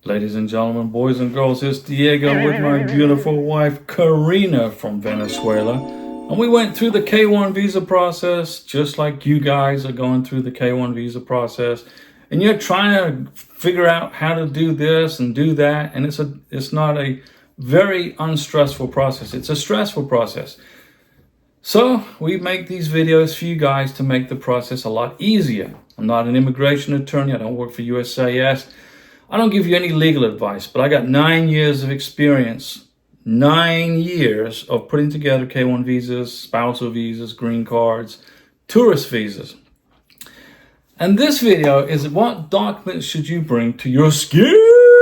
Ladies and gentlemen, boys and girls, it's Diego with my beautiful wife, Karina from Venezuela. And we went through the K1 visa process, just like you guys are going through the K1 visa process. And you're trying to figure out how to do this and do that. And it's not a very unstressful process. It's a stressful process. So we make these videos for you guys to make the process a lot easier. I'm not an immigration attorney. I don't work for USCIS. I don't give you any legal advice, but I got 9 years of experience, 9 years of putting together K1 visas, spousal visas, green cards, tourist visas. And this video is what documents should you bring to your visa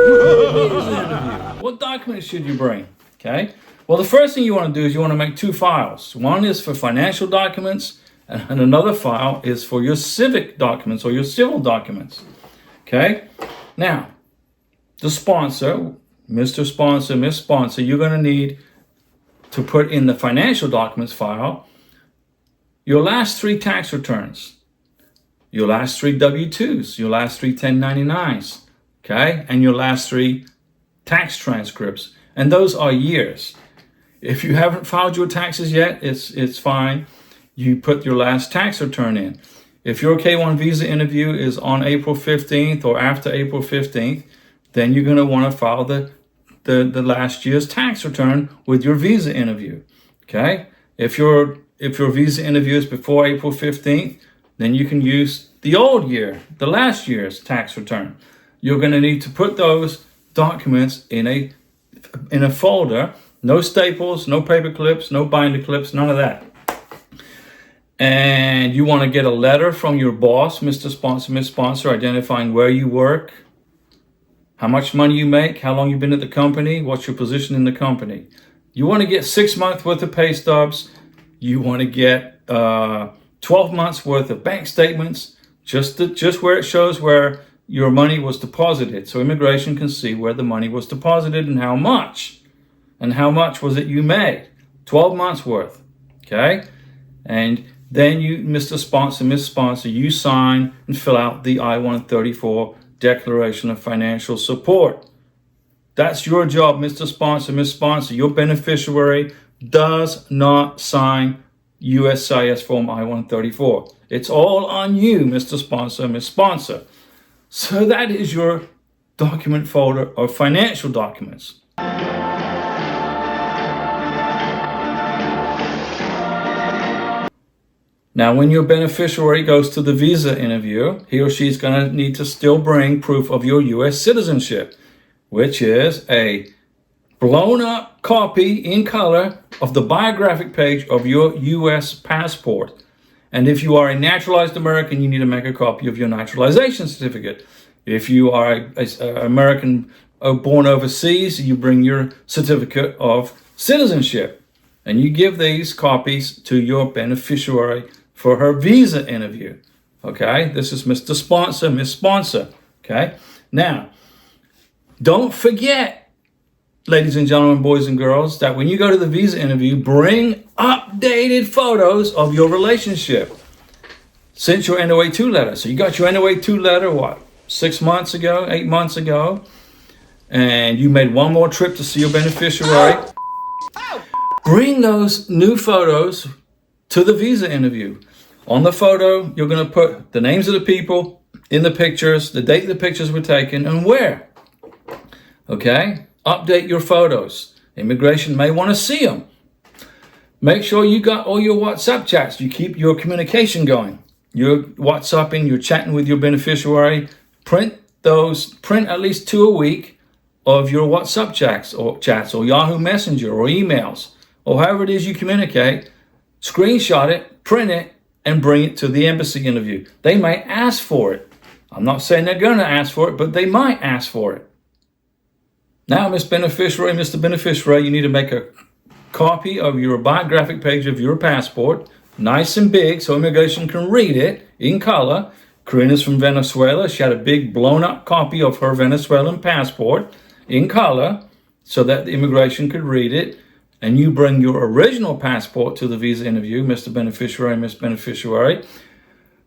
interview? What documents should you bring? Okay. Well, the first thing you want to do is you want to make 2 files. One is for financial documents, and another file is for your civic documents or your civil documents. Okay. Now, the sponsor, Mr. Sponsor, Miss Sponsor, you're going to need to put in the financial documents file your last 3 tax returns, your last 3 W-2s, your last 3 1099s, okay, and your last 3 tax transcripts. And those are years. If you haven't filed your taxes yet, it's fine. You put your last tax return in. If your K1 visa interview is on April 15th or after April 15th, then you're going to want to file the last year's tax return with your visa interview. Okay? If your visa interview is before April 15th, then you can use the old year, the last year's tax return. You're going to need to put those documents in a folder. No staples, no paper clips, no binder clips, none of that. And you want to get a letter from your boss, Mr. Sponsor, Miss Sponsor, identifying where you work, how much money you make, how long you've been at the company, what's your position in the company. You want to get 6 months worth of pay stubs. You want to get 12 months worth of bank statements, just where it shows where your money was deposited. So immigration can see where the money was deposited and how much. And how much was it you made? 12 months worth. Okay? And then you, Mr. Sponsor, Miss Sponsor, you sign and fill out the I-134 Declaration of Financial Support. That's your job, Mr. Sponsor, Miss Sponsor. Your beneficiary does not sign USCIS Form I-134. It's all on you, Mr. Sponsor, Miss Sponsor. So that is your document folder of financial documents. Now, when your beneficiary goes to the visa interview, he or she is going to need to still bring proof of your U.S. citizenship, which is a blown up copy in color of the biographic page of your U.S. passport. And if you are a naturalized American, you need to make a copy of your naturalization certificate. If you are an American born overseas, you bring your certificate of citizenship. And you give these copies to your beneficiary for her visa interview. Okay, this is Mr. Sponsor, Miss Sponsor. Okay, now, don't forget, ladies and gentlemen, boys and girls, that when you go to the visa interview, bring updated photos of your relationship since your NOA-2 letter. So you got your NOA-2 letter, what, 6 months ago, 8 months ago, and you made one more trip to see your beneficiary. Bring those new photos to the visa interview. On the photo, you're going to put the names of the people in the pictures, the date the pictures were taken, and where. Okay? Update your photos. Immigration may want to see them. Make sure you got all your WhatsApp chats. You keep your communication going. You're WhatsApping, you're chatting with your beneficiary. Print at least 2 a week of your WhatsApp chats or Yahoo Messenger or emails, or however it is you communicate. Screenshot it, print it, and bring it to the embassy interview. They may ask for it. I'm not saying they're going to ask for it, but they might ask for it. Now, Miss Beneficiary, Mr. Beneficiary, you need to make a copy of your biographic page of your passport, nice and big so immigration can read it in color. Karina's from Venezuela. She had a big blown up copy of her Venezuelan passport in color so that the immigration could read it. And you bring your original passport to the visa interview, Mr. Beneficiary, Miss Beneficiary.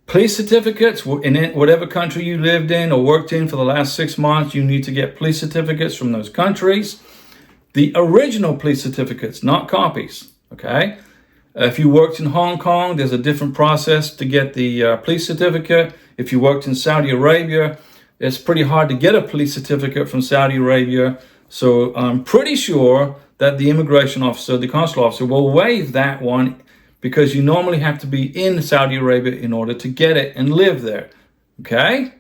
Police certificates in whatever country you lived in or worked in for the last 6 months, you need to get police certificates from those countries. The original police certificates, not copies, okay? If you worked in Hong Kong, there's a different process to get the police certificate. If you worked in Saudi Arabia, it's pretty hard to get a police certificate from Saudi Arabia. So I'm pretty sure that the immigration officer, the consular officer, will waive that one, because you normally have to be in Saudi Arabia in order to get it and live there, okay?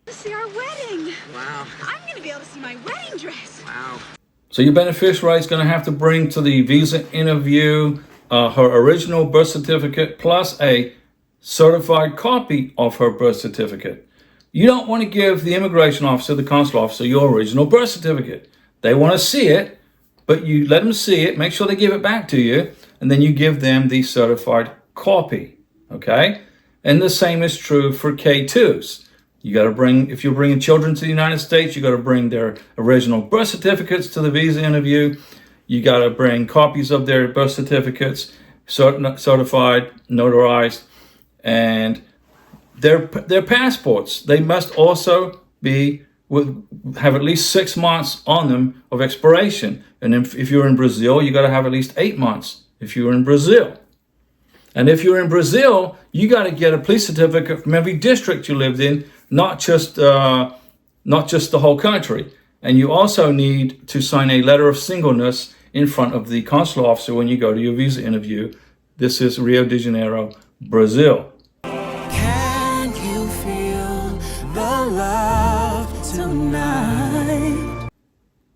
To see our wedding. Wow. I'm going to be able to see my wedding dress. Wow. So your beneficiary is going to have to bring to the visa interview her original birth certificate plus a certified copy of her birth certificate. You don't want to give the immigration officer, the consular officer, your original birth certificate. They want to see it, but you let them see it, make sure they give it back to you, and then you give them the certified copy, okay? And the same is true for K2s. You got to bring, if you're bringing children to the United States, you got to bring their original birth certificates to the visa interview. You got to bring copies of their birth certificates, certified, notarized, and their passports. They must also have at least 6 months on them of expiration. And if you're in Brazil, you got to have at least 8 months if you're in Brazil. And if you're in Brazil, you got to get a police certificate from every district you lived in, not just the whole country. And you also need to sign a letter of singleness in front of the consular officer when you go to your visa interview. This is Rio de Janeiro, Brazil. Can you feel the love tonight?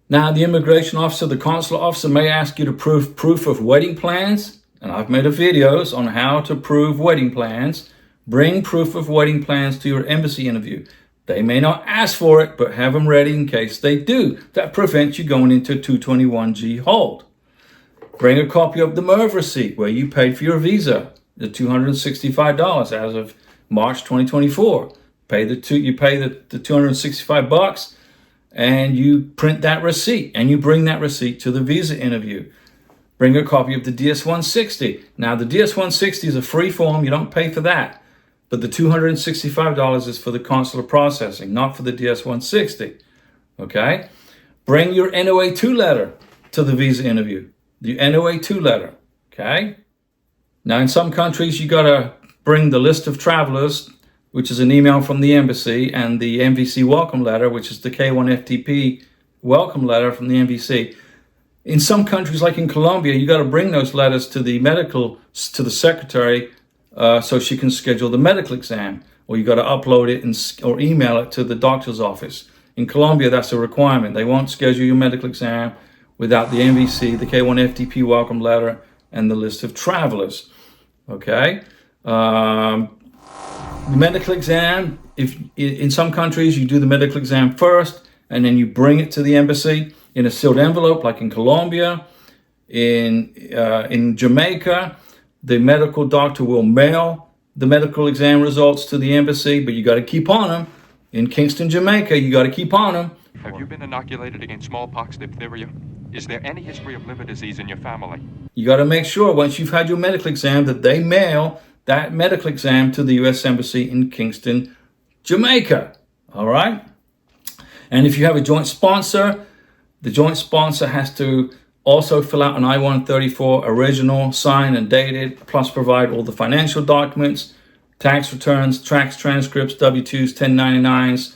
Now, the immigration officer, the consular officer may ask you to prove proof of wedding plans. And I've made videos on how to prove wedding plans. Bring proof of wedding plans to your embassy interview. They may not ask for it, but have them ready in case they do. That prevents you going into 221G hold. Bring a copy of the MERV receipt where you paid for your visa, the $265 as of March 2024. You pay the $265 and you print that receipt and you bring that receipt to the visa interview. Bring a copy of the DS-160. Now, the DS-160 is a free form. You don't pay for that. But the $265 is for the consular processing, not for the DS-160. Okay? Bring your NOA-2 letter to the visa interview. The NOA-2 letter. Okay? Now, in some countries, you got to bring the list of travelers, which is an email from the embassy, and the MVC welcome letter, which is the K1FTP welcome letter from the MVC. In some countries, like in Colombia, you got to bring those letters to the secretary so she can schedule the medical exam, or you got to upload it or email it to the doctor's office. In Colombia, that's a requirement. They won't schedule your medical exam without the MVC, the K1FTP welcome letter, and the list of travelers. Okay? The medical exam, if in some countries you do the medical exam first, and then you bring it to the embassy in a sealed envelope, like in Colombia. In Jamaica, the medical doctor will mail the medical exam results to the embassy, but you got to keep on them. In Kingston, Jamaica, you got to keep on them. Have you been inoculated against smallpox, diphtheria? Is there any history of liver disease in your family? You got to make sure once you've had your medical exam that they mail that medical exam to the U.S. Embassy in Kingston, Jamaica. All right? And if you have a joint sponsor, the joint sponsor has to also fill out an I-134 original, signed and dated, plus provide all the financial documents, tax returns, tax transcripts, W-2s, 1099s,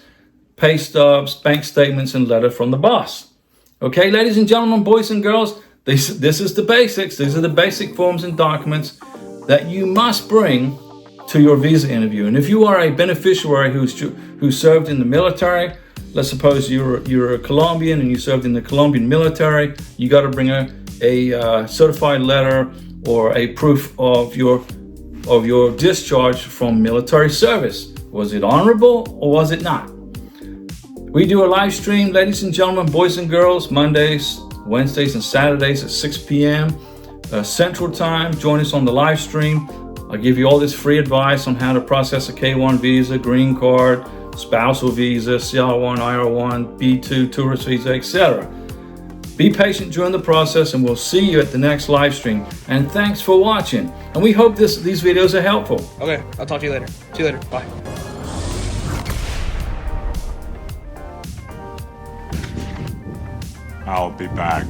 pay stubs, bank statements, and letter from the boss. Okay, ladies and gentlemen, boys and girls, this is the basics. These are the basic forms and documents that you must bring to your visa interview. And if you are a beneficiary who served in the military, let's suppose you're a Colombian and you served in the Colombian military, you got to bring a certified letter or a proof of your discharge from military service. Was it honorable or was it not? We do a live stream, ladies and gentlemen, boys and girls, Mondays, Wednesdays, and Saturdays at 6 p.m. Central Time. Join us on the live stream. I'll give you all this free advice on how to process a K1 visa, green card, spousal visa, CR1, IR1, B2, tourist visa, etc. Be patient during the process, and we'll see you at the next live stream. And thanks for watching. And we hope these videos are helpful. Okay, I'll talk to you later. See you later. Bye. I'll be back.